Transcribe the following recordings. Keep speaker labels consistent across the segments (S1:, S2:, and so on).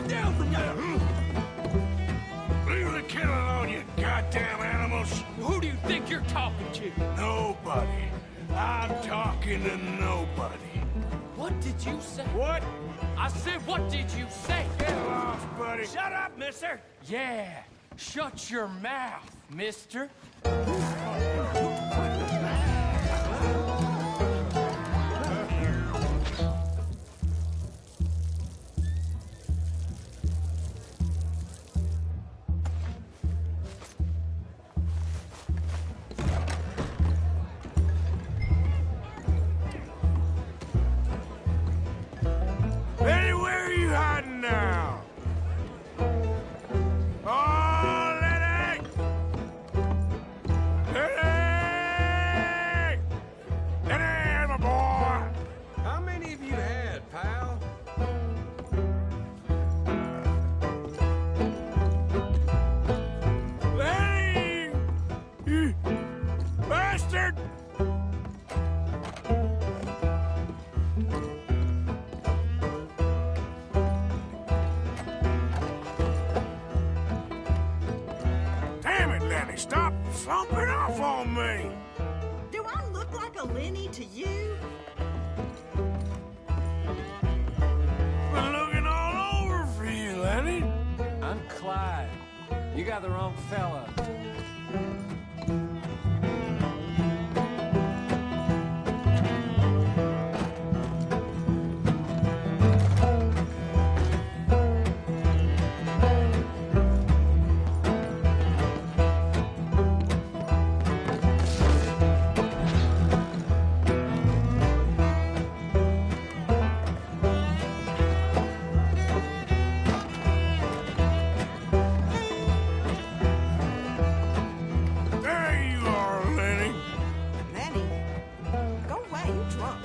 S1: Get down from there!
S2: Leave the kid alone, you goddamn animals!
S1: Who do you think you're talking to?
S2: Nobody. I'm talking to nobody.
S1: What did you say?
S2: What?
S1: I said, what did you say?
S2: Get lost, buddy.
S1: Shut up, mister! Yeah, shut your mouth, mister.
S2: Lenny, where are you hiding now? Oh, Lenny! Lenny! Lenny, my boy!
S3: How many have you had, pal?
S2: Lenny! You bastard! Damn it, Lenny, stop slumping off on me!
S4: Do I look like a Lenny to you?
S2: Been looking all over for you, Lenny.
S1: I'm Clyde. You got the wrong fella.
S2: There you are, Lenny.
S4: Lenny? Go away, you drunk.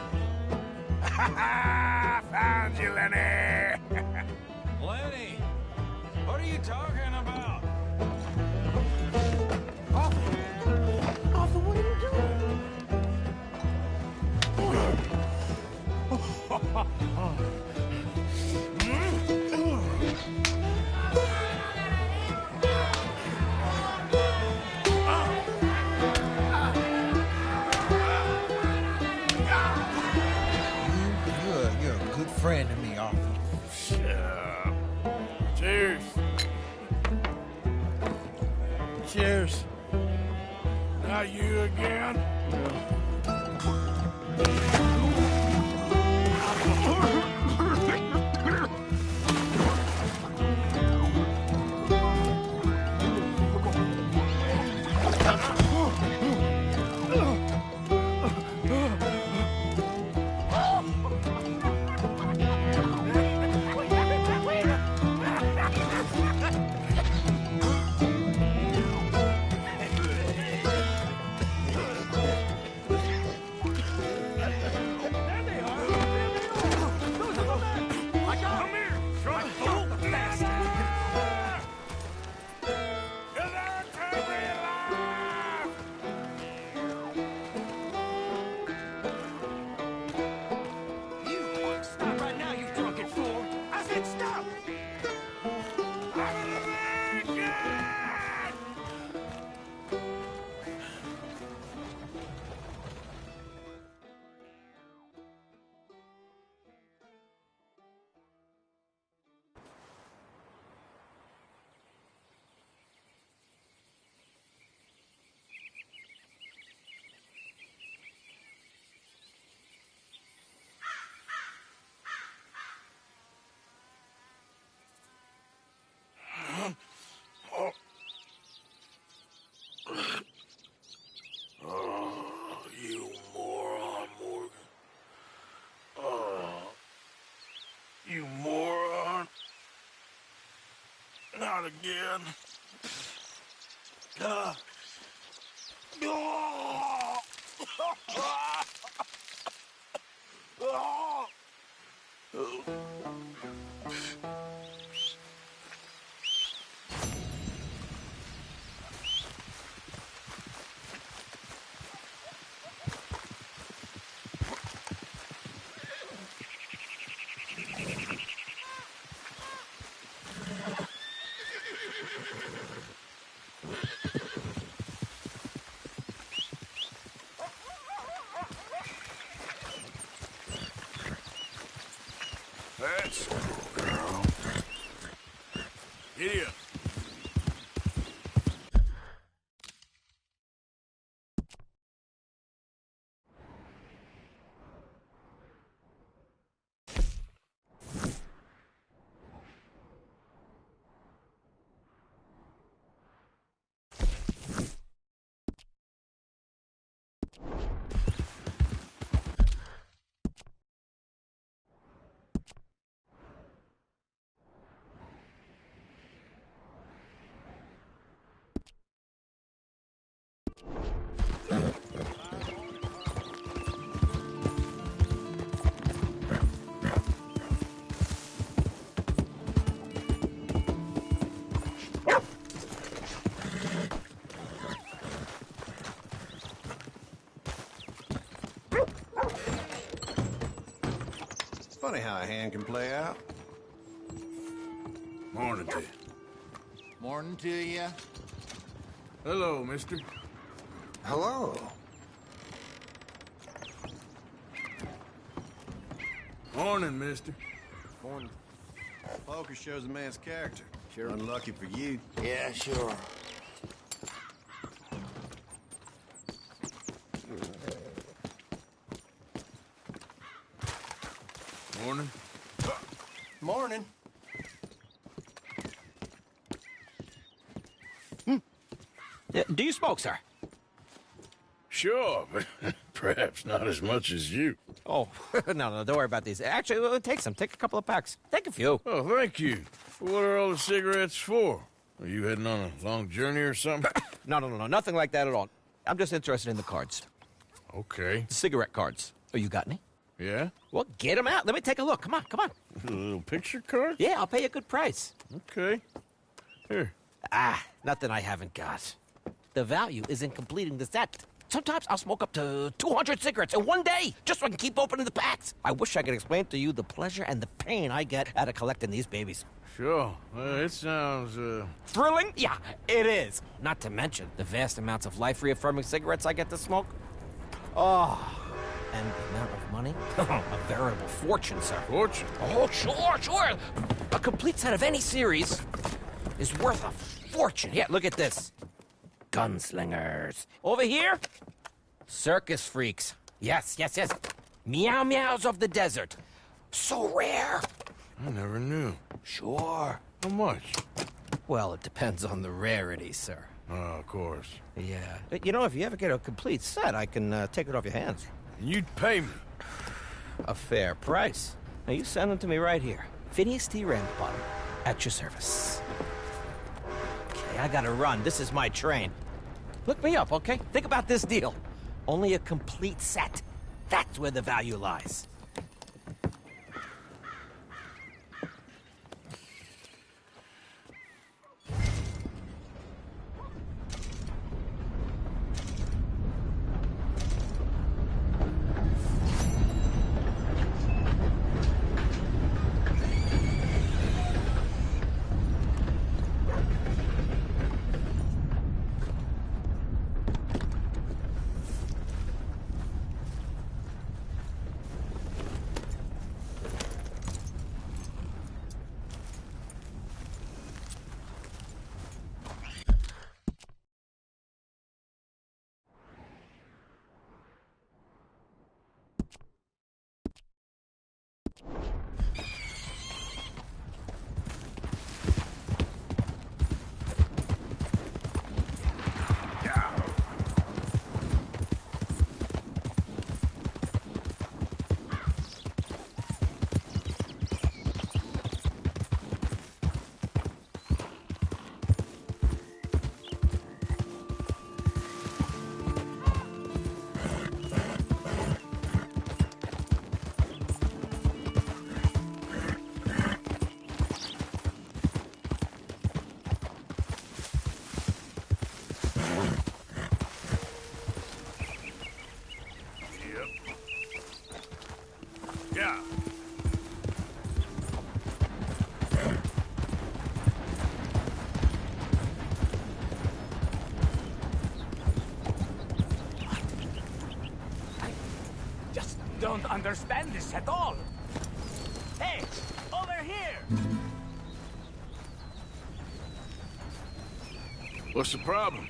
S2: Found you, Lenny.
S3: Lenny, what are you talking about?
S4: Arthur, what are you doing?
S5: You're a good friend to me, Arthur.
S2: Yeah. Cheers.
S5: Cheers.
S2: Not you again? Come here, short fool. Get out to me alive!
S1: You stop right now, you drunken fool! I said stop!
S2: I'm an American! Oh, you moron, Morgan. Oh, you moron. Not again. Oh. That's a little girl. Giddy up.
S3: Funny how a hand can play out.
S2: Morning to you.
S5: Morning to you.
S2: Hello, mister.
S3: Hello.
S2: Morning, mister.
S3: Morning. Poker shows a man's character. Sure unlucky for you.
S5: Yeah, sure.
S2: Morning.
S3: Morning.
S6: Do you smoke, sir?
S2: Sure, but perhaps not as much as you.
S6: Oh, no, don't worry about these. Actually, take some. Take a couple of packs. Take a few.
S2: Oh, thank you. What are all the cigarettes for? Are you heading on a long journey or something?
S6: No, nothing like that at all. I'm just interested in the cards.
S2: Okay.
S6: The cigarette cards. Oh, you got any?
S2: Yeah?
S6: Well, get them out. Let me take a look. Come on.
S2: A little picture card?
S6: Yeah, I'll pay you a good price.
S2: Okay. Here.
S6: Nothing I haven't got. The value is in completing the set. Sometimes I'll smoke up to 200 cigarettes in one day, just so I can keep opening the packs. I wish I could explain to you the pleasure and the pain I get out of collecting these babies.
S2: Sure. It sounds,
S6: Thrilling? Yeah, it is. Not to mention the vast amounts of life-reaffirming cigarettes I get to smoke. Oh, and the amount of money? A veritable fortune, sir.
S2: fortune.
S6: Oh, sure. A complete set of any series is worth a fortune. Yeah, look at this. Gunslingers. Over here, circus freaks. Yes. Meow meows of the desert. So rare.
S2: I never knew.
S6: Sure.
S2: How much?
S6: Well, it depends on the rarity, sir.
S2: Oh, of course.
S6: Yeah. You know, if you ever get a complete set, I can take it off your hands.
S2: You'd pay me.
S6: A fair price. Now, you send them to me right here. Phineas T. Ramsbottom, at your service. Okay, I gotta run. This is my train. Look me up, okay? Think about this deal. Only a complete set. That's where the value lies.
S2: Yeah.
S1: Just don't understand this at all. Hey, over
S2: What's the problem?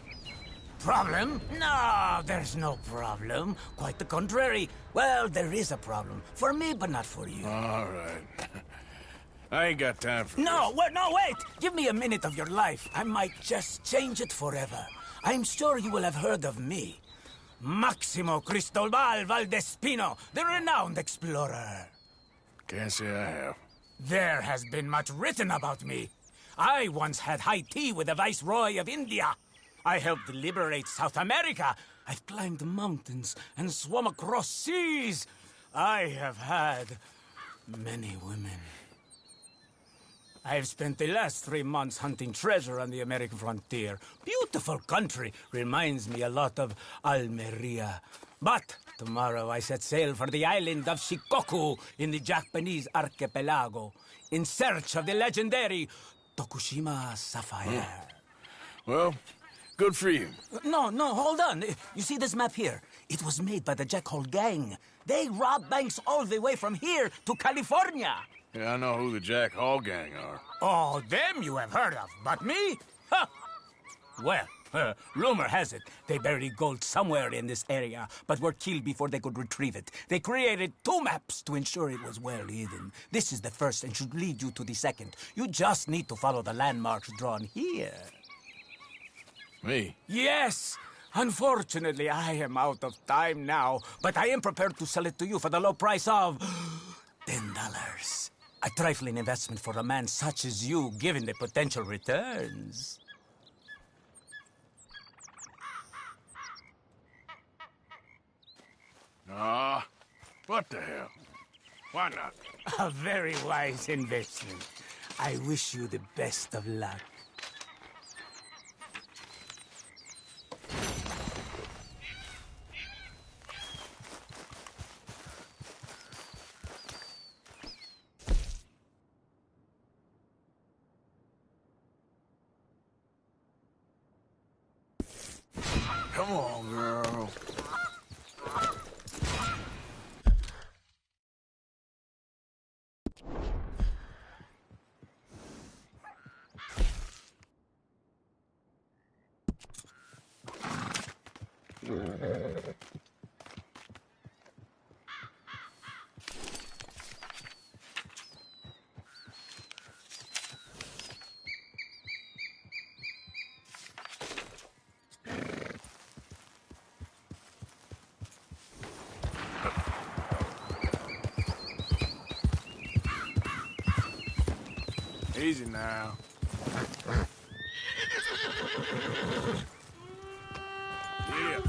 S7: Problem? No, there's no problem. Quite the contrary. Well, there is a problem. For me, but not for you.
S2: All right. I ain't got time for
S7: No, wait! Give me a minute of your life. I might just change it forever. I'm sure you will have heard of me. Maximo Cristobal Valdespino, the renowned explorer.
S2: Can't say I have.
S7: There has been much written about me. I once had high tea with the Viceroy of India. I helped liberate South America. I've climbed mountains and swum across seas. I have had many women. I've spent the last 3 months hunting treasure on the American frontier. Beautiful country. Reminds me a lot of Almeria. But tomorrow I set sail for the island of Shikoku in the Japanese archipelago in search of the legendary Tokushima Sapphire.
S2: Well, good for you.
S7: No, hold on. You see this map here? It was made by the Jack Hole gang. They rob banks all the way from here to California.
S2: Yeah, I know who the Jack Hall gang are.
S7: Oh, them you have heard of, but me? Huh. Well, rumor has it they buried gold somewhere in this area, but were killed before they could retrieve it. They created 2 maps to ensure it was well hidden. This is the first and should lead you to the second. You just need to follow the landmarks drawn here.
S2: Me?
S7: Yes! Unfortunately, I am out of time now, but I am prepared to sell it to you for the low price of $10. A trifling investment for a man such as you, given the potential returns.
S2: Ah, what the hell? Why not?
S7: A very wise investment. I wish you the best of luck.
S2: Come on, girl. Easy now. Yeah.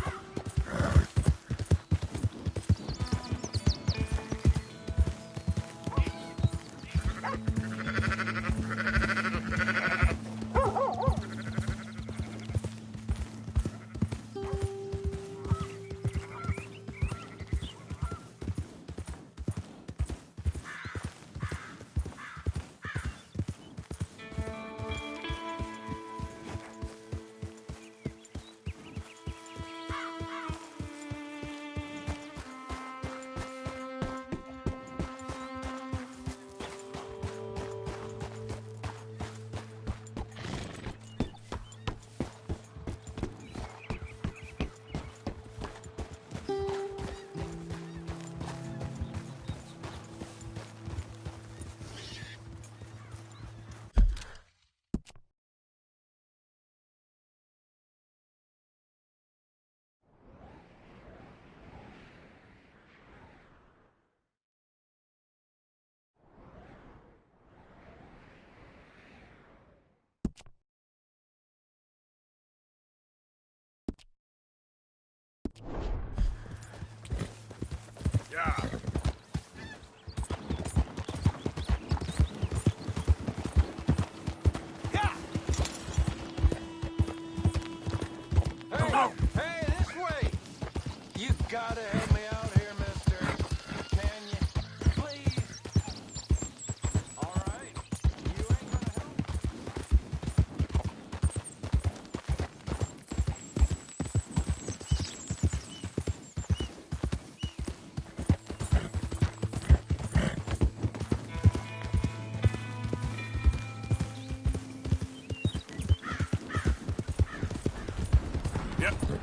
S2: Yep.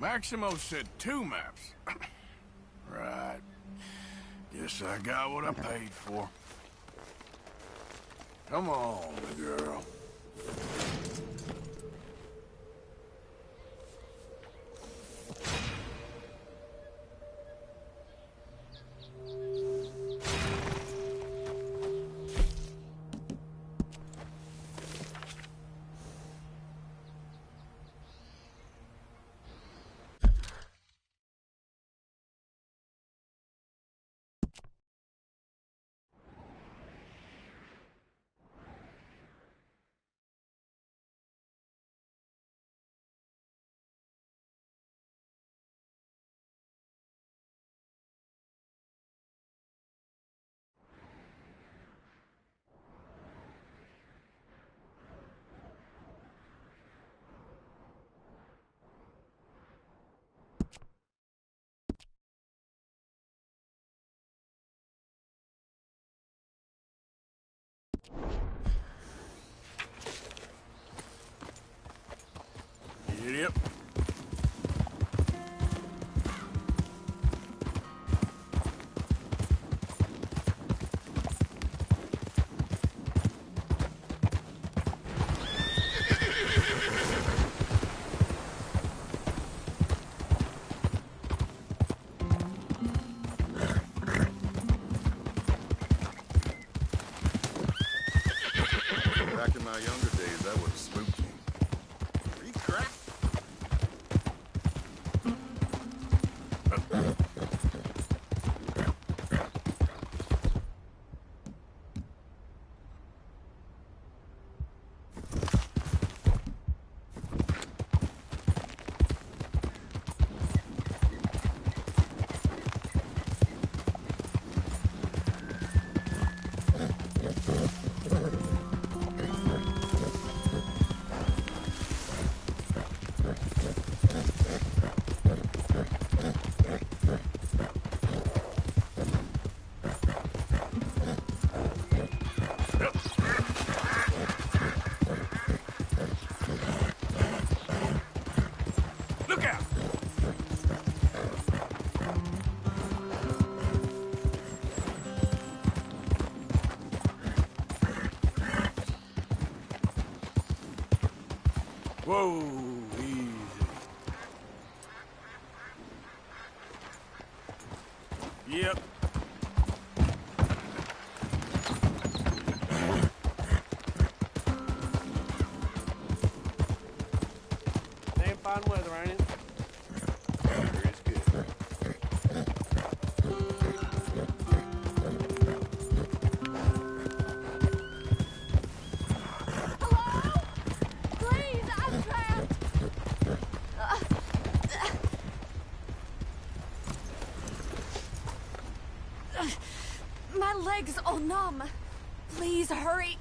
S2: Maximo said 2 maps. Right. Guess I got what I paid for. Come on, girl. Yep.
S3: Back in my younger days, that would have spooked me. Free crap.
S2: Look out! Whoa, easy. Yep.
S8: Damn fine weather, ain't it?
S3: Sure is good.
S9: Hello? Please, I'm trapped. My legs all numb. Please hurry.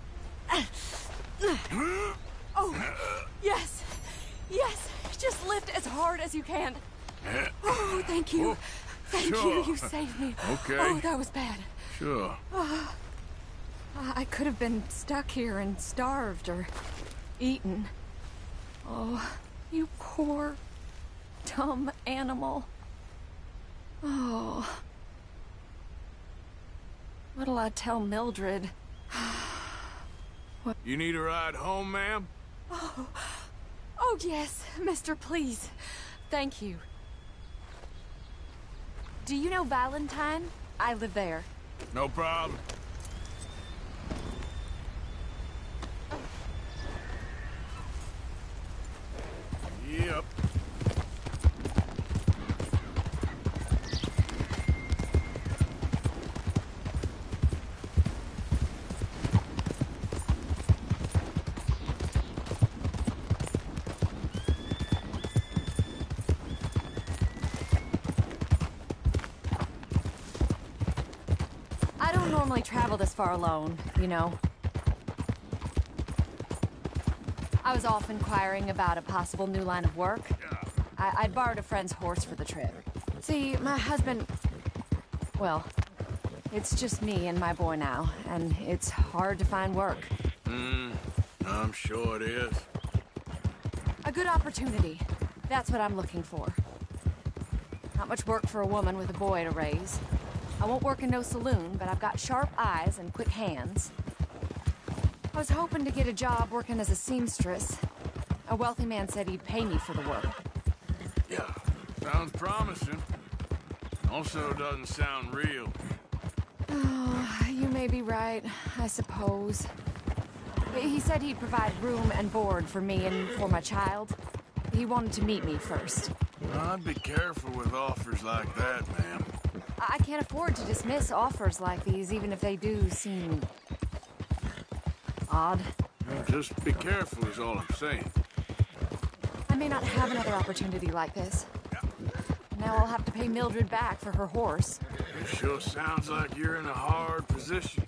S9: Oh, yes. Yes. Just lift as hard as you can. Oh, thank you. Thank you.
S2: Sure.
S9: You saved me.
S2: Okay.
S9: Oh, that was bad.
S2: Sure.
S9: I could have been stuck here and starved or eaten. Oh, you poor, dumb animal. Oh. What'll I tell Mildred?
S2: You need a ride home, ma'am?
S9: Oh, yes, mister, please. Thank you. Do you know Valentine? I live there.
S2: No problem. Yep.
S9: I don't normally travel this far alone, you know. I was off inquiring about a possible new line of work. I'd borrowed a friend's horse for the trip. See, my husband... Well, it's just me and my boy now, and it's hard to find work.
S2: I'm sure it is.
S9: A good opportunity. That's what I'm looking for. Not much work for a woman with a boy to raise. I won't work in no saloon, but I've got sharp eyes and quick hands. I was hoping to get a job working as a seamstress. A wealthy man said he'd pay me for the work.
S2: Yeah, sounds promising. Also doesn't sound real.
S9: Oh, you may be right, I suppose. He said he'd provide room and board for me and for my child. He wanted to meet me first.
S2: I'd be careful with offers like that, ma'am.
S9: I can't afford to dismiss offers like these, even if they do seem... odd.
S2: Just be careful is all I'm saying.
S9: I may not have another opportunity like this. Now I'll have to pay Mildred back for her horse.
S2: It sure sounds like you're in a hard position.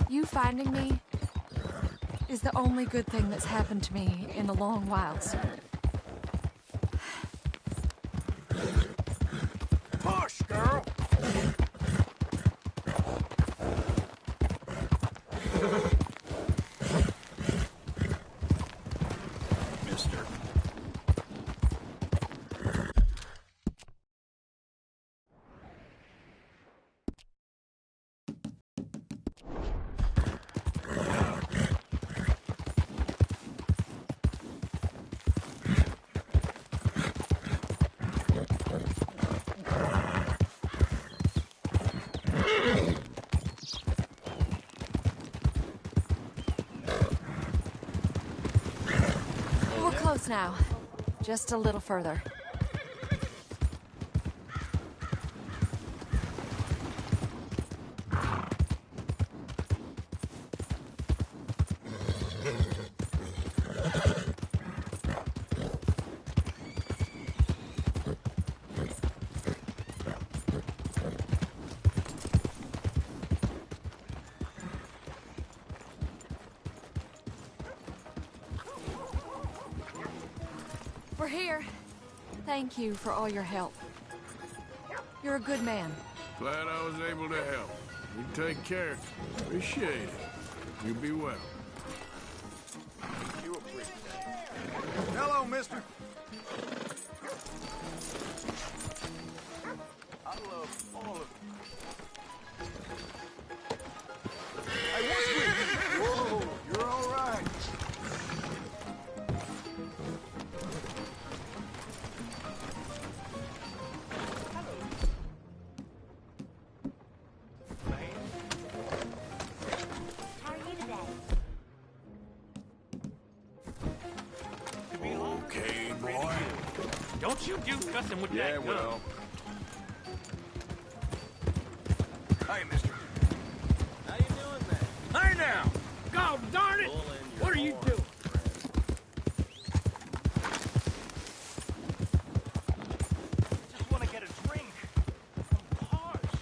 S9: You finding me is the only good thing that's happened to me in a long while, sir.
S2: Push, girl! Mister.
S9: We're close now. Just a little further. We're here. Thank you for all your help. You're a good man.
S2: Glad I was able to help. You take care. Appreciate it. You be well.
S3: You appreciate it. Hello, mister. I love all of you. Hey, what's with you? Whoa, you're all right.
S2: Okay, boy.
S1: Don't you do cussing with
S3: Yeah,
S1: that gun.
S3: well. Hey, mister. How you doing, man?
S1: Hey now! God darn it! What are you doing?
S7: Just want to get a drink. I'm parched.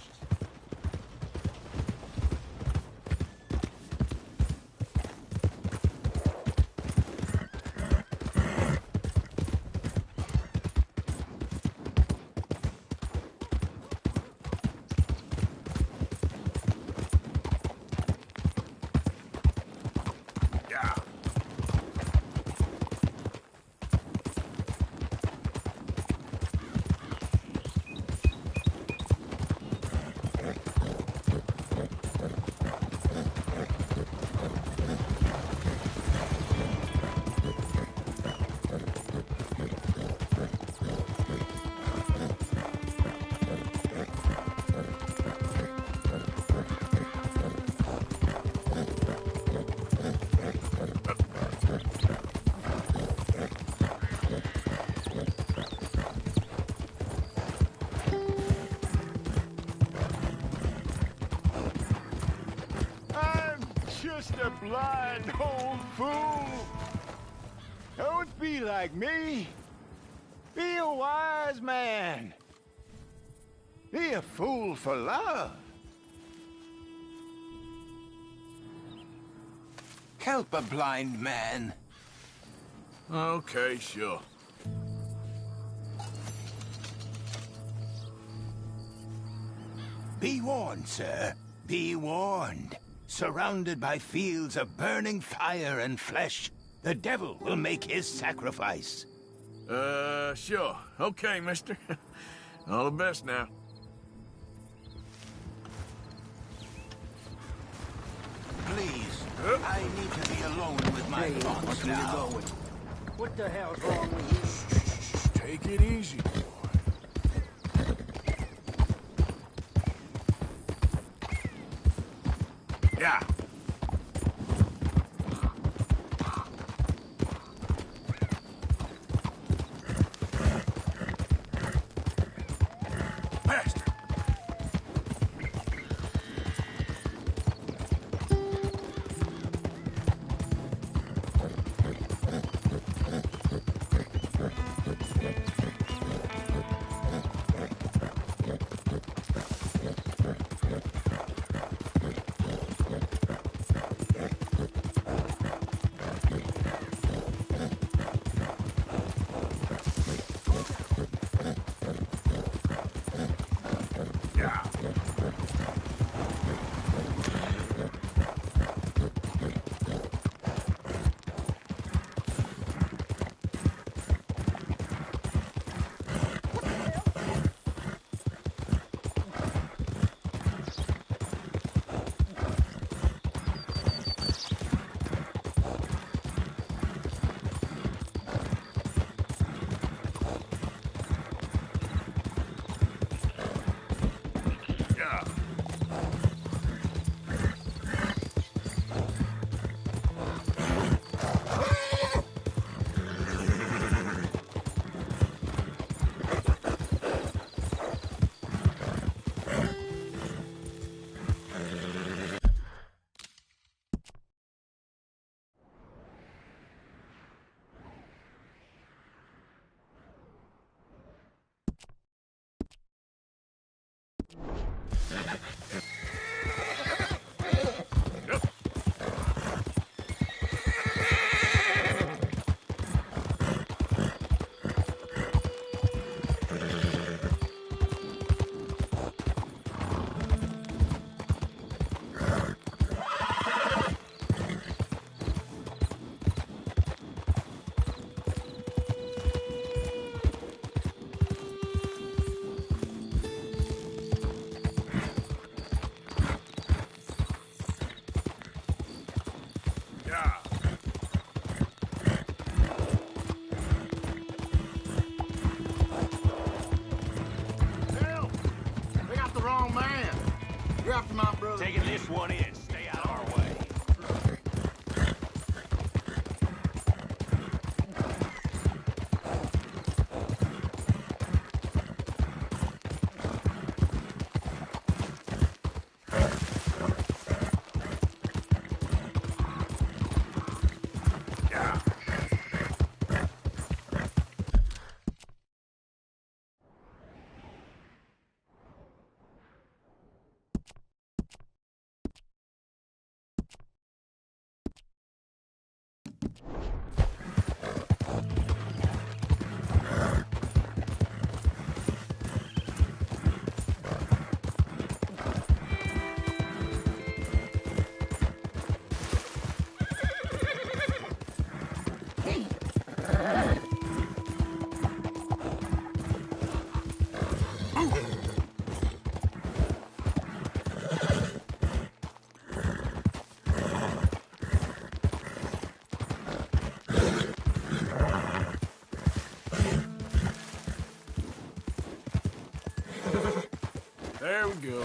S2: Yeah.
S10: I'm just a blind old fool. Don't be like me. Be a wise man. Be a fool for love. Help a blind man.
S2: Okay, sure.
S10: Be warned, sir. Be warned. Surrounded by fields of burning fire and flesh, the devil will make his sacrifice.
S2: Sure. Okay, mister. All the best now.
S5: Please, I need to be alone with my thoughts now.
S10: What the hell's wrong with you?
S2: Take it easy, boy. Yeah. Faster. Yeah. Yeah. Yeah.
S5: Hell, they got the wrong man. You're after my brother.
S10: Taking this one in. Stay out of our way.
S2: Yeah. There we go.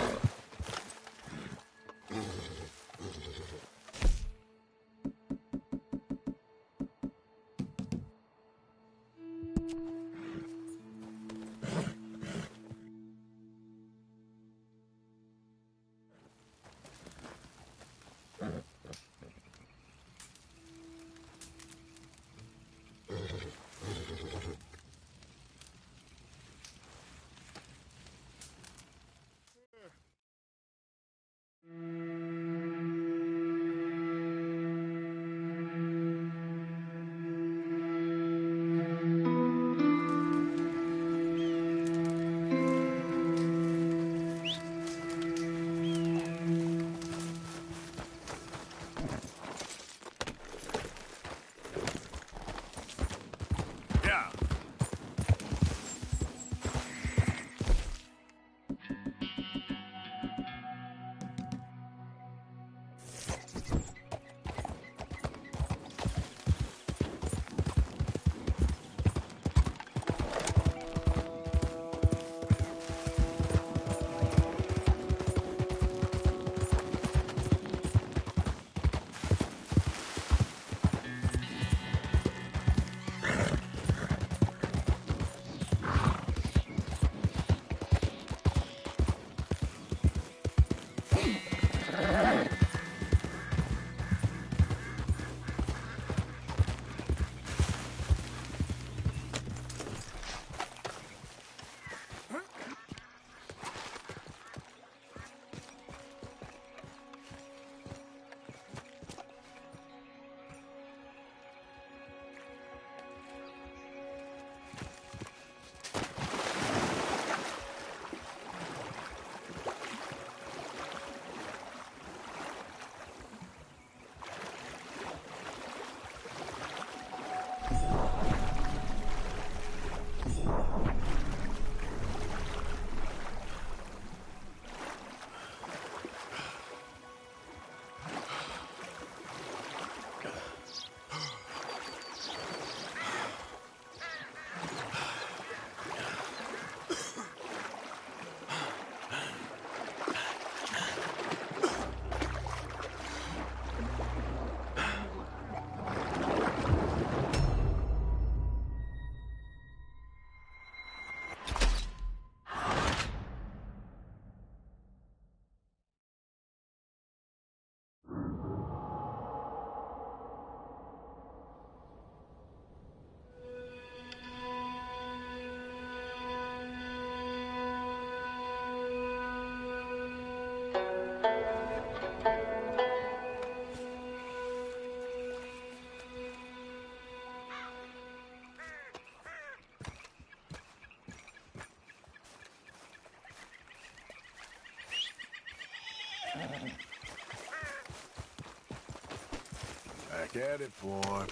S2: Back at it, boy.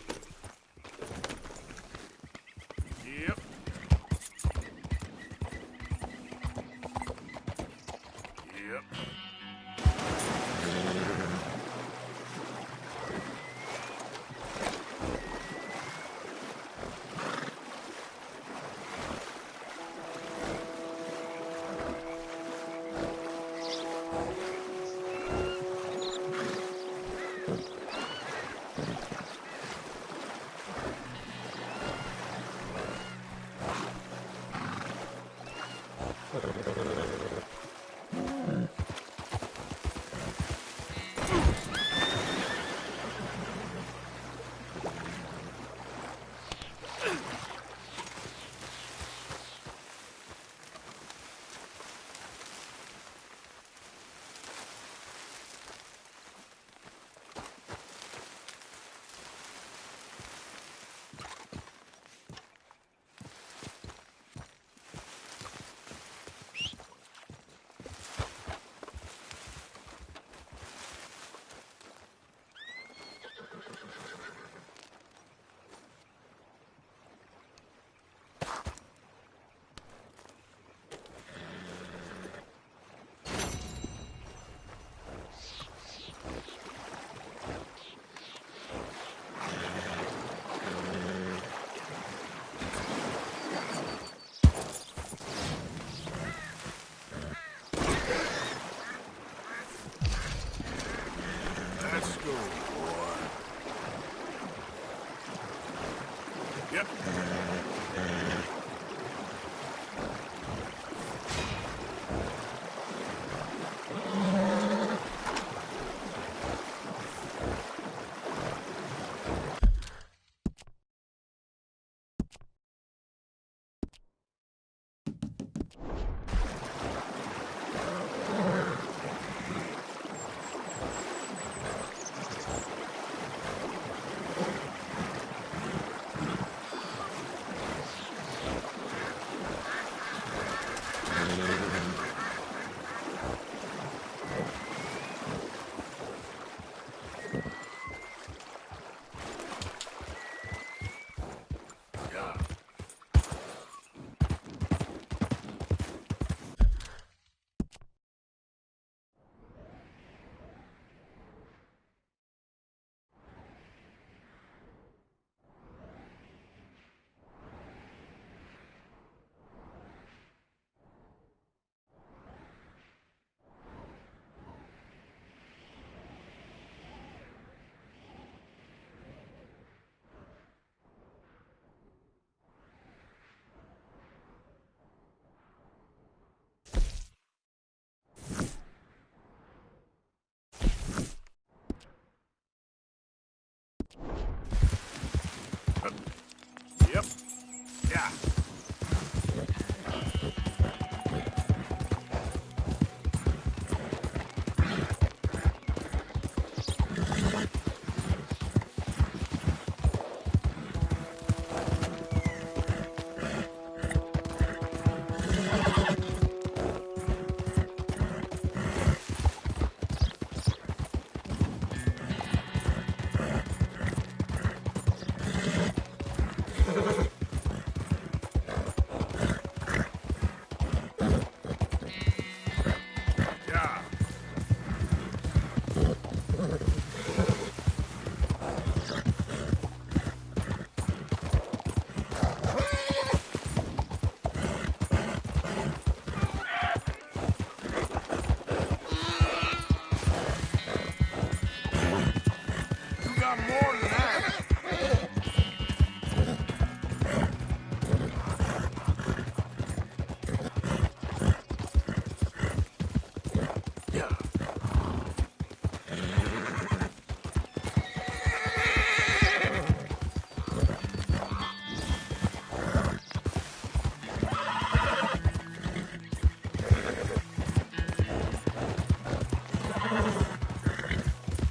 S2: Yep. Yep. Let's go, boy. Yep. Yep. Yeah.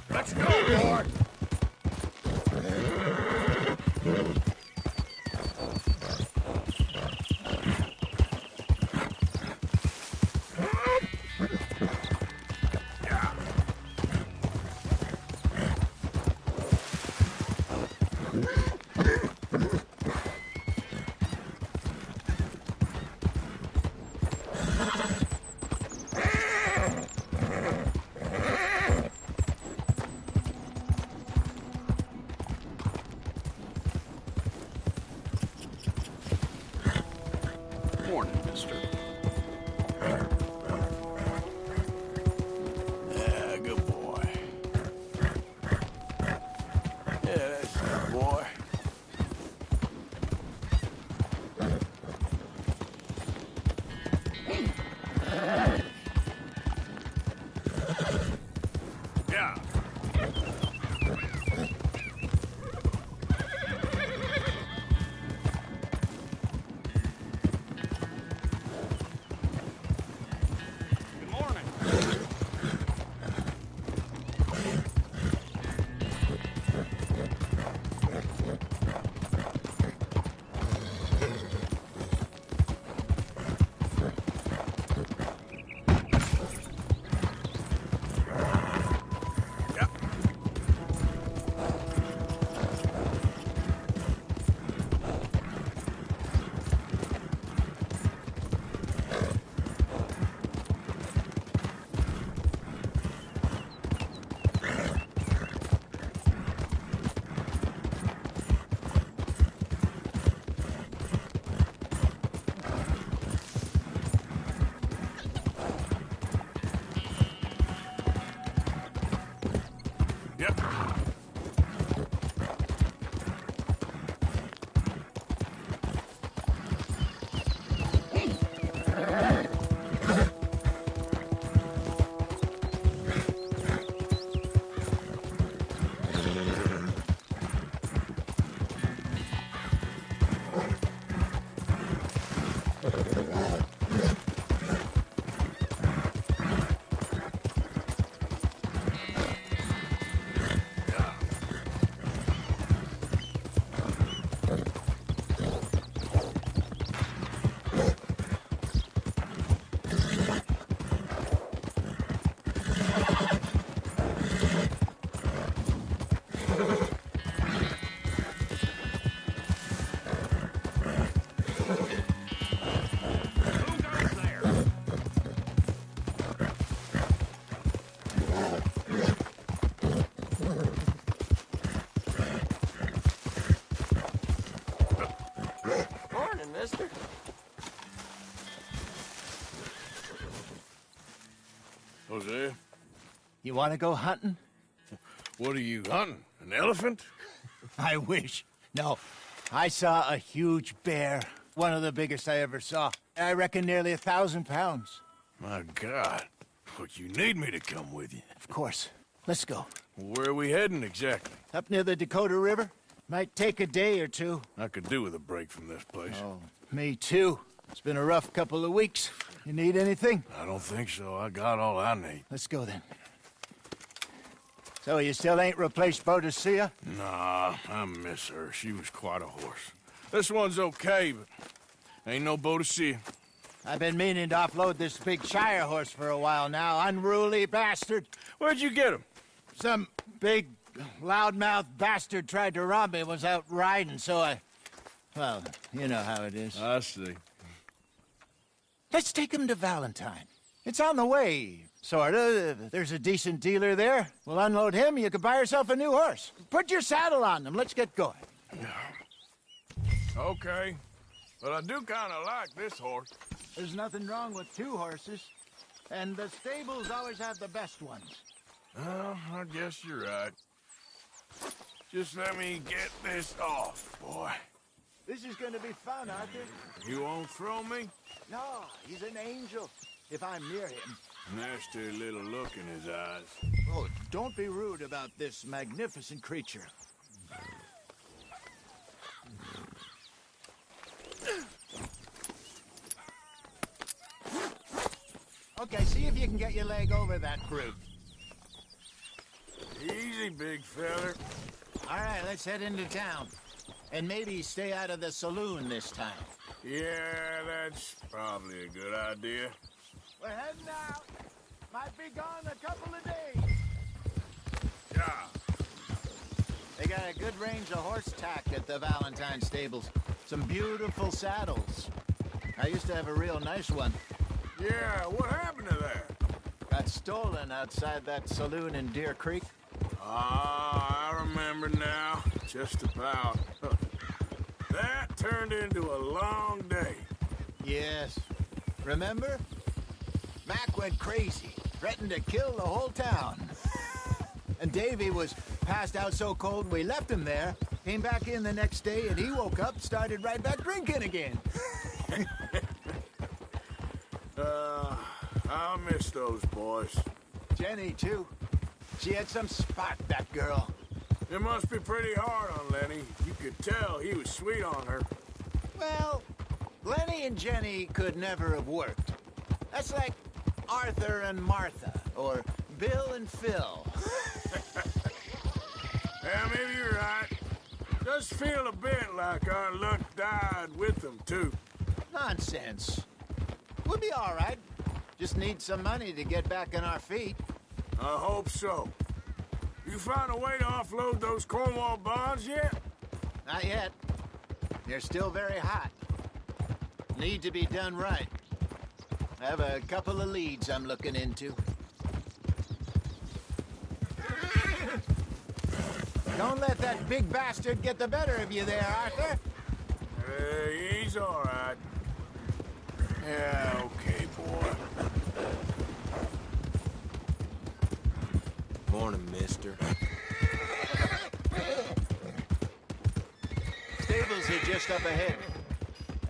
S2: Let's go, boy! Morning, mister. Yeah, good boy. Yeah, that's a good boy. Yeah.
S8: Good morning.
S2: Yep.
S6: Morning, mister.
S2: Jose,
S10: You want to go hunting?
S2: what are you hunting? An elephant?
S10: I wish. No. I saw a huge bear. One of the biggest I ever saw. I reckon nearly 1,000 pounds.
S2: My God. But you need me to come with you.
S10: Of course. Let's go.
S2: Where are we heading exactly?
S10: Up near the Dakota River. Might take a day or two.
S2: I could do with a break from this place.
S10: Oh, me too. It's been a rough couple of weeks. You need anything?
S2: I don't think so. I got all I need.
S10: Let's go then. So you still ain't replaced Boadicea?
S2: Nah, I miss her. She was quite a horse. This one's okay, but ain't no Boadicea.
S10: I've been meaning to offload this big Shire horse for a while now. Unruly bastard.
S2: Where'd you get him?
S10: Some big, loudmouth bastard tried to rob me, was out riding, so I... Well, you know how it is.
S2: I see.
S10: Let's take him to Valentine. It's on the way, sorta. There's a decent dealer there. We'll unload him, you can buy yourself a new horse. Put your saddle on them, let's get going.
S2: Okay. But I do kind of like this horse.
S10: There's nothing wrong with two horses. And the stables always have the best ones.
S2: Well, I guess you're right. Just let me get this off, boy.
S10: This is gonna be fun, Arthur.
S2: You won't throw me?
S10: No, he's an angel. If I'm near him.
S2: Nasty little look in his eyes.
S10: Oh, don't be rude about this magnificent creature. Okay, see if you can get your leg over that brute.
S2: Easy, big feller.
S10: All right, let's head into town. And maybe stay out of the saloon this time.
S2: Yeah, that's probably a good idea.
S10: We're heading out. Might be gone a couple of days.
S2: Yeah.
S10: They got a good range of horse tack
S11: the Valentine stables. Some beautiful saddles. I used to have a real nice one.
S2: Yeah, what happened to that?
S11: Got stolen outside that saloon in Deer Creek.
S2: Ah, I remember now. Just about. That turned into a long day.
S11: Yes. Remember? Mac went crazy, threatened to kill the whole town. And Davy was passed out so cold we left him there, came back in the next day, and he woke up, started right back drinking again.
S2: I miss those boys.
S11: Jenny, too. She had some spot, that girl.
S2: It must be pretty hard on Lenny. You could tell he was sweet on her.
S11: Well, Lenny and Jenny could never have worked. That's like Arthur and Martha, or Bill and Phil.
S2: Yeah, maybe you're right. Does feel a bit like our luck died with them, too.
S11: Nonsense. We'll be all right. Just need some money to get back on our feet.
S2: I hope so. You found a way to offload those Cornwall bonds yet?
S11: Not yet. They're still very hot. Need to be done right. I have a couple of leads I'm looking into. Don't let that big bastard get the better of you there, Arthur.
S2: He's all right. Yeah, okay, boy.
S6: Morning, mister.
S11: Stables are just up ahead.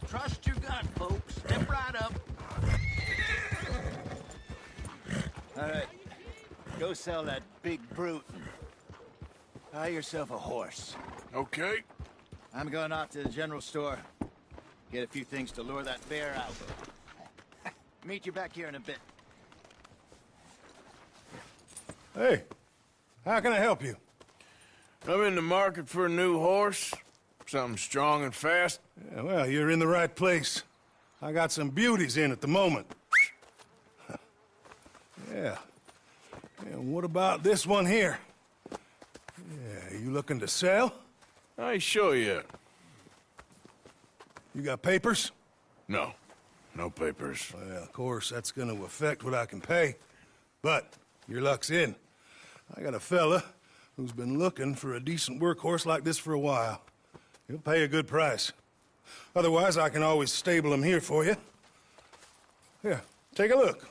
S11: Trust your gut, folks. Step right up. All right. Go sell that big brute. Buy yourself a horse.
S2: Okay.
S11: I'm going off to the general store. Get a few things to lure that bear out. Meet you back here in a bit.
S10: Hey, how can I help you?
S2: I'm in the market for a new horse. Something strong and fast.
S10: Yeah, well, you're in the right place. I got some beauties in at the moment. Yeah. And what about this one here? Yeah, you looking to sell?
S2: I ain't sure yet.
S10: You got papers?
S2: No. No papers.
S10: Well, of course, that's gonna affect what I can pay. But your luck's in. I got a fella who's been looking for a decent workhorse like this for a while. He'll pay a good price. Otherwise, I can always stable him here for you. Here, take a look.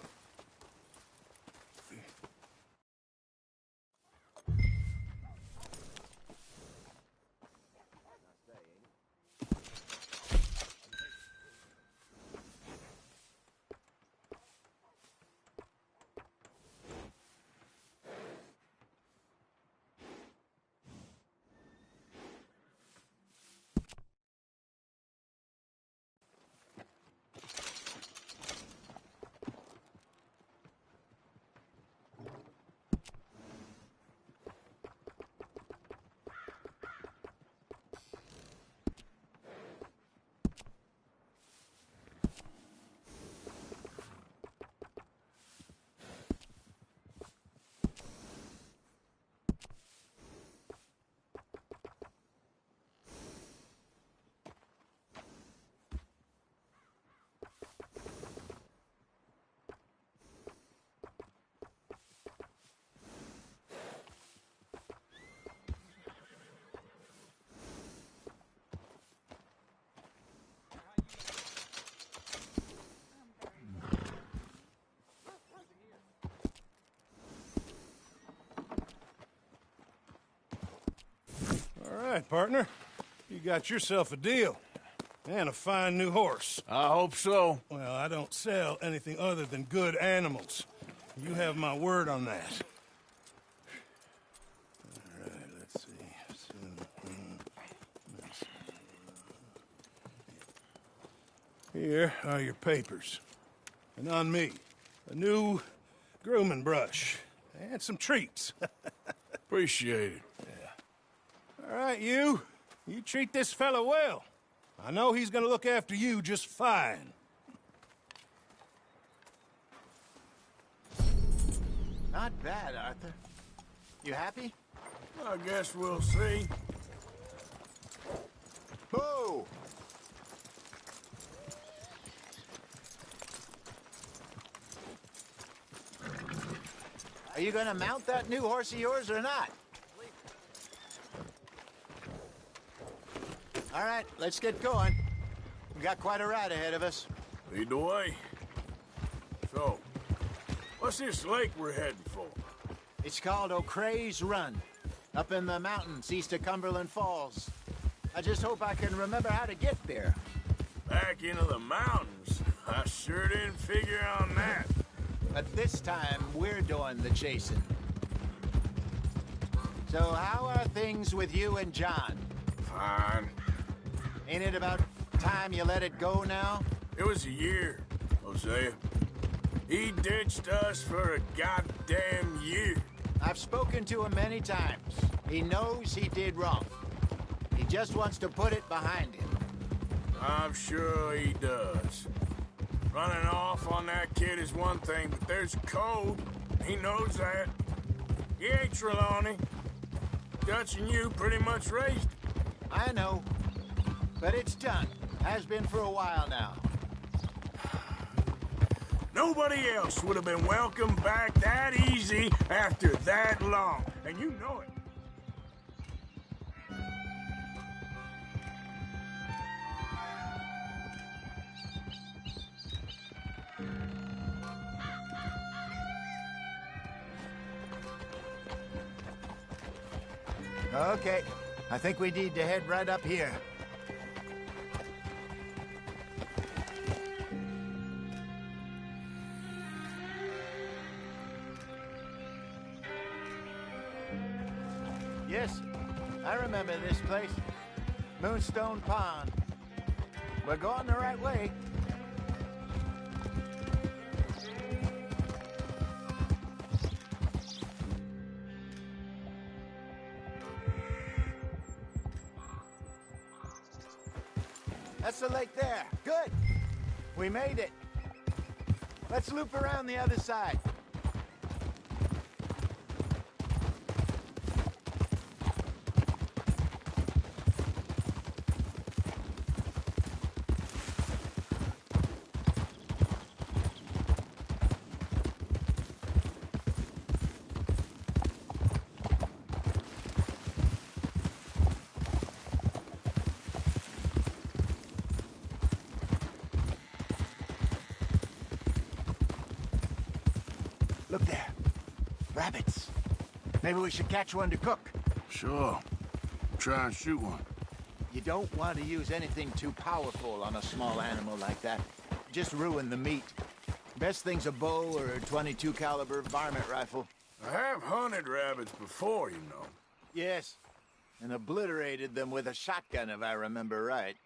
S10: All right, partner. You got yourself a deal. And a fine new horse.
S2: I hope so.
S10: Well, I don't sell anything other than good animals. You have my word on that. All right, let's see. Here are your papers. And on me, a new grooming brush. And some treats.
S2: Appreciate it.
S10: All right, you. You treat this fella well. I know he's gonna look after you just fine.
S11: Not bad, Arthur. You happy?
S2: I guess we'll see.
S11: you gonna mount that new horse of yours or not? All right, let's get going. We got quite a ride ahead of us.
S2: Lead the way. So, what's this lake we're heading for?
S11: It's called O'Creagh's Run, up in the mountains east of Cumberland Falls. I just hope I can remember how to get there.
S2: Back into the mountains? I sure didn't figure on that.
S11: But this time, we're doing the chasing. So how are things with you and John?
S2: Fine.
S11: Ain't it about time you let it go now?
S2: It was a year, Hosea. He ditched us for a goddamn year.
S11: I've spoken to him many times. He knows he did wrong. He just wants to put it behind him.
S2: I'm sure he does. Running off on that kid is one thing, but there's a code. He knows that. He ain't Trelawney. Dutch and you pretty much raised him.
S11: I know. But it's done. Has been for a while now.
S2: Nobody else would have been welcomed back that easy after that long. And you know it.
S11: Okay. I think we need to head right up here. Yes, I remember this place. Moonstone Pond. We're going the right way. That's the lake there. Good. We made it. Let's loop around the other side. Look there. Rabbits. Maybe we should catch one to cook.
S2: Sure. Try and shoot one.
S11: You don't want to use anything too powerful on a small animal like that. Just ruin the meat. Best thing's a bow or a .22 caliber varmint rifle.
S2: I have hunted rabbits before, you know.
S11: Yes. And obliterated them with a shotgun, if I remember right.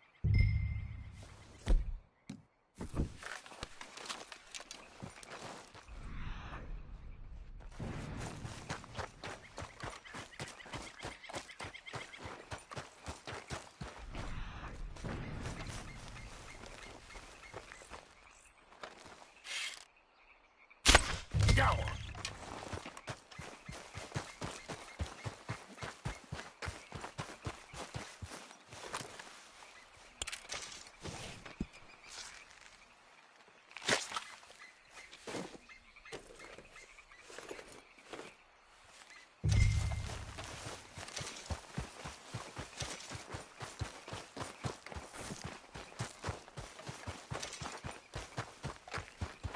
S2: Go on.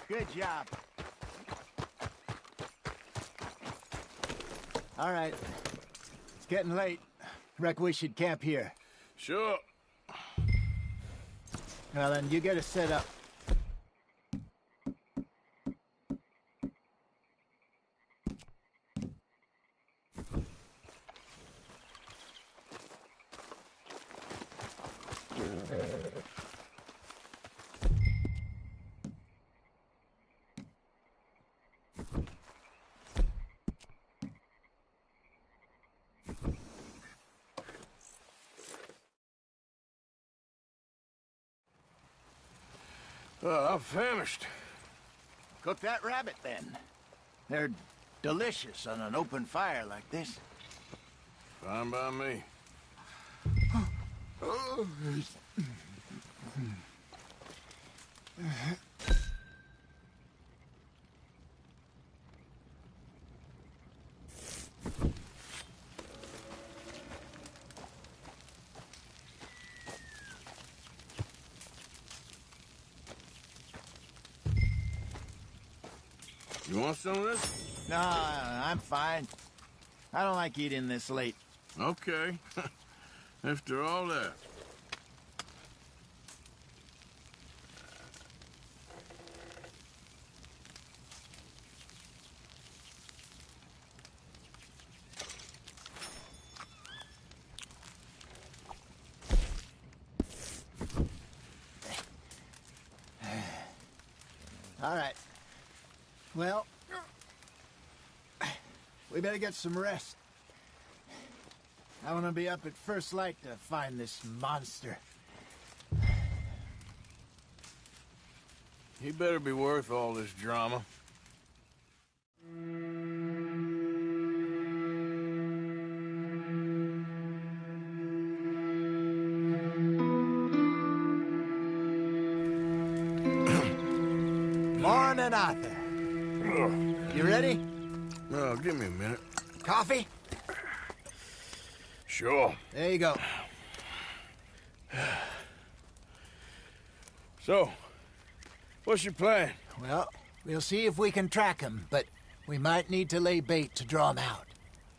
S11: Good job. All right. It's getting late. Reckon we should camp here.
S2: Sure.
S11: Well, then you get us set up.
S2: I'm famished.
S11: Cook that rabbit, then. They're delicious on an open fire like this.
S2: Fine by me. You want some of this?
S11: No, I'm fine. I don't like eating this late.
S2: Okay. After all that.
S11: All right. Well, we better get some rest. I want to be up at first light to find this monster.
S2: He better be worth all this drama.
S11: Morning, Arthur. You ready?
S2: No, give me a minute.
S11: Coffee?
S2: Sure.
S11: There you go.
S2: So, what's your plan?
S11: Well, we'll see if we can track him, but we might need to lay bait to draw him out.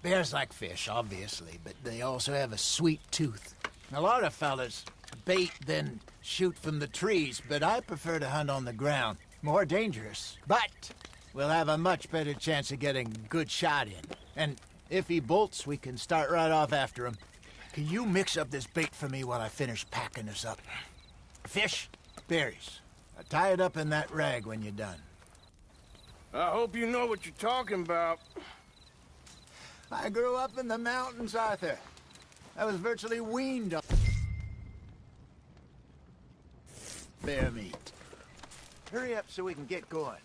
S11: Bears like fish, obviously, but they also have a sweet tooth. A lot of fellas bait, then shoot from the trees, but I prefer to hunt on the ground. More dangerous, but we'll have a much better chance of getting a good shot in. And if he bolts, we can start right off after him. Can you mix up this bait for me while I finish packing this up? Fish, berries. Tie it up in that rag when you're done.
S2: I hope you know what you're talking about.
S11: I grew up in the mountains, Arthur. I was virtually weaned on bear meat. Hurry up so we can get going.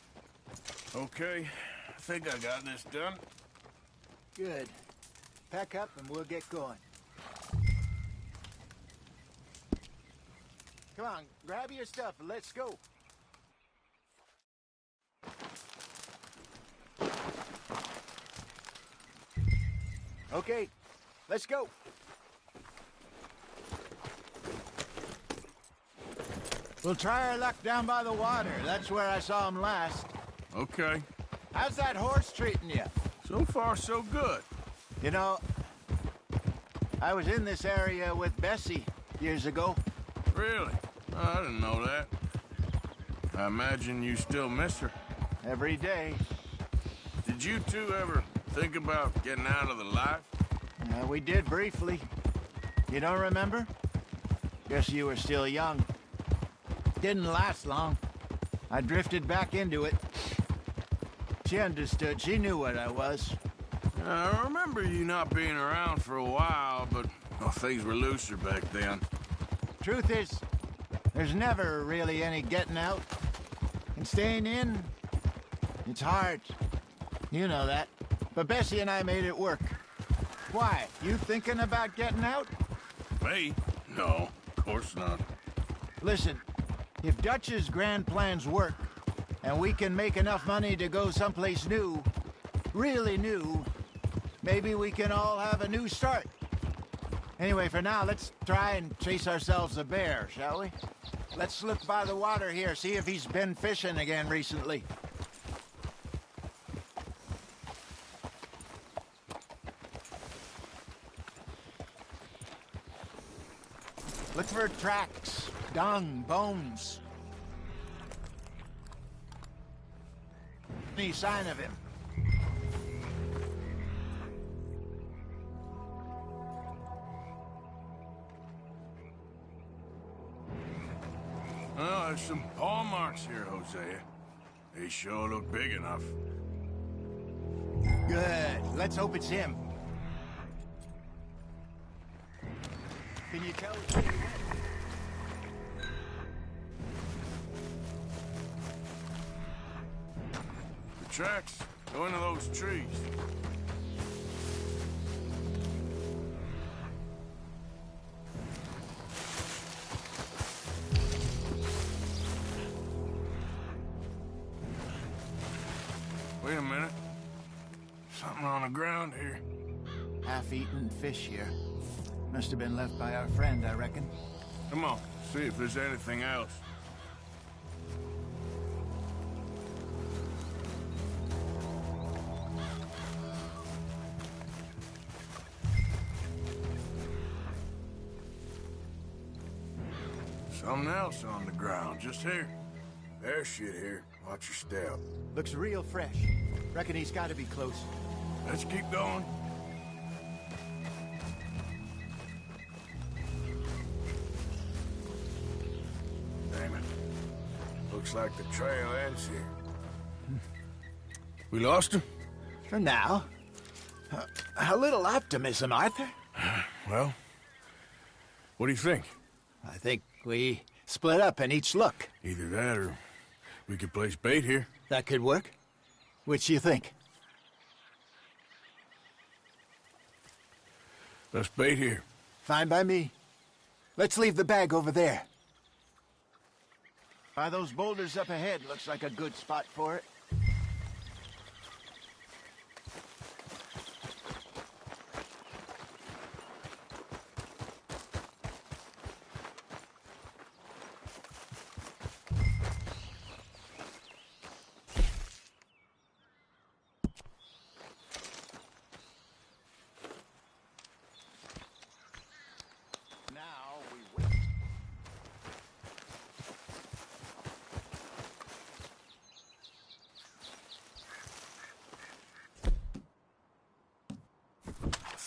S2: Okay, I think I got this done.
S11: Good. Pack up and we'll get going. Come on, grab your stuff and let's go. Okay, let's go. We'll try our luck down by the water. That's where I saw him last.
S2: Okay.
S11: How's that horse treating you?
S2: So far, so good.
S11: You know, I was in this area with Bessie years ago.
S2: Really? Oh, I didn't know that. I imagine you still miss her.
S11: Every day.
S2: Did you two ever think about getting out of the life?
S11: We did briefly. You don't remember? Guess you were still young. Didn't last long. I drifted back into it. She understood. She knew what I was.
S2: I remember you not being around for a while, but well, things were looser back then.
S11: Truth is, there's never really any getting out. And staying in, it's hard. You know that. But Bessie and I made it work. Why? You thinking about getting out?
S2: Me? No, of course not.
S11: Listen, if Dutch's grand plans work, and we can make enough money to go someplace new, really new, maybe we can all have a new start. Anyway, for now, let's try and chase ourselves a bear, shall we? Let's look by the water here, see if he's been fishing again recently. Look for tracks, dung, bones. Any sign of him?
S2: Well, there's some paw marks here, Hosea. They sure look big enough.
S11: Good. Let's hope it's him. Can you tell where he went?
S2: The tracks go into those trees. Wait a minute. Something on the ground here.
S11: Half-eaten fish here. Must have been left by our friend, I reckon.
S2: Come on, see if there's anything else. Something else on the ground, just here. There's shit here. Watch your step.
S11: Looks real fresh. Reckon he's got to be close.
S2: Let's keep going. Damn it. Looks like the trail ends here. We lost him?
S11: For now. A little optimism, Arthur.
S2: Well, what do you think?
S11: I think we split up and each look.
S2: Either that or we could place bait here.
S11: That could work. Which do you think?
S2: Let's bait here.
S11: Fine by me. Let's leave the bag over there. By those boulders up ahead, looks like a good spot for it.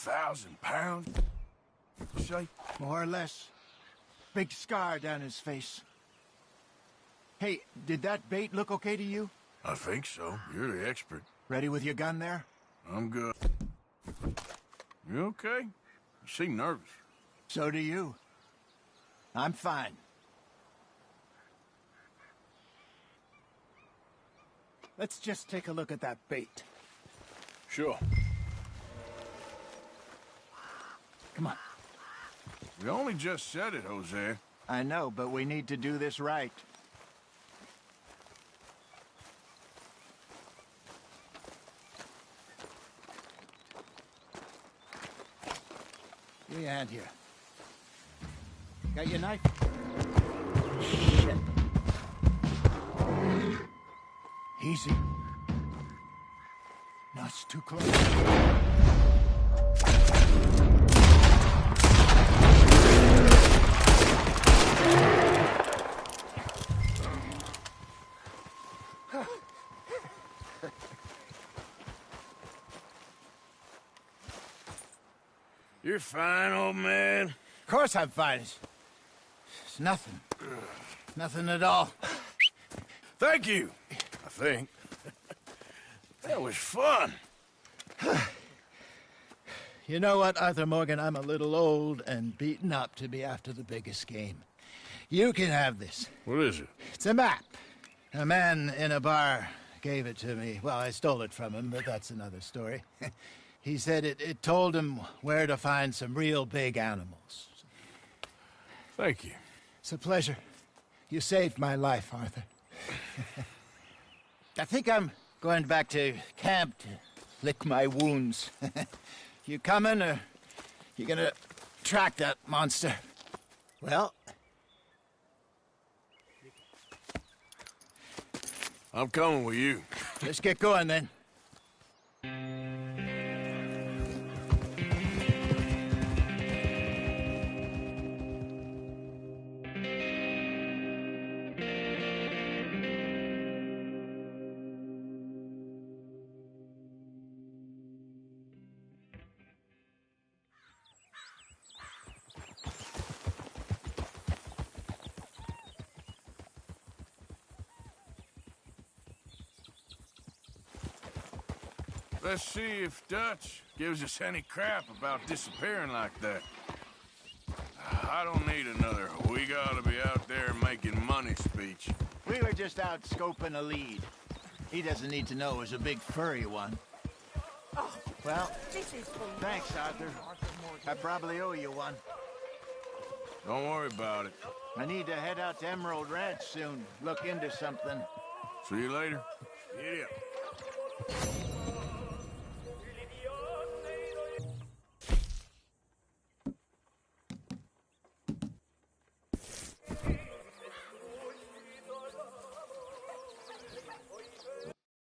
S2: £1,000? Say?
S11: More or less. Big scar down his face. Hey, did that bait look okay to you?
S2: I think so. You're the expert.
S11: Ready with your gun there?
S2: I'm good. You okay? You seem nervous.
S11: So do you. I'm fine. Let's just take a look at that bait.
S2: Sure.
S11: Come on.
S2: We only just said it, Jose.
S11: I know, but we need to do this right. Give me a hand here. Got your knife? Shit. Easy. No, it's too close.
S2: You're fine, old man.
S11: Of course I'm fine. It's nothing. Nothing at all.
S2: Thank you, I think. That was fun.
S11: You know what, Arthur Morgan? I'm a little old and beaten up to be after the biggest game. You can have this.
S2: What is it?
S11: It's a map. A man in a bar gave it to me. Well, I stole it from him, but that's another story. He said it told him where to find some real big animals.
S2: Thank you.
S11: It's a pleasure. You saved my life, Arthur. I think I'm going back to camp to lick my wounds. You coming, or you gonna track that monster? Well...
S2: I'm coming with you.
S11: Let's get going, then.
S2: Let's see if Dutch gives us any crap about disappearing like that. I don't need another "we gotta be out there making money" speech.
S11: We were just out scoping a lead. He doesn't need to know it was a big furry one.
S4: Oh,
S11: Well,
S4: this is for
S11: thanks, Arthur. I probably owe you one.
S2: Don't worry about it.
S11: I need to head out to Emerald Ranch soon. Look into something.
S2: See you later. Giddy up.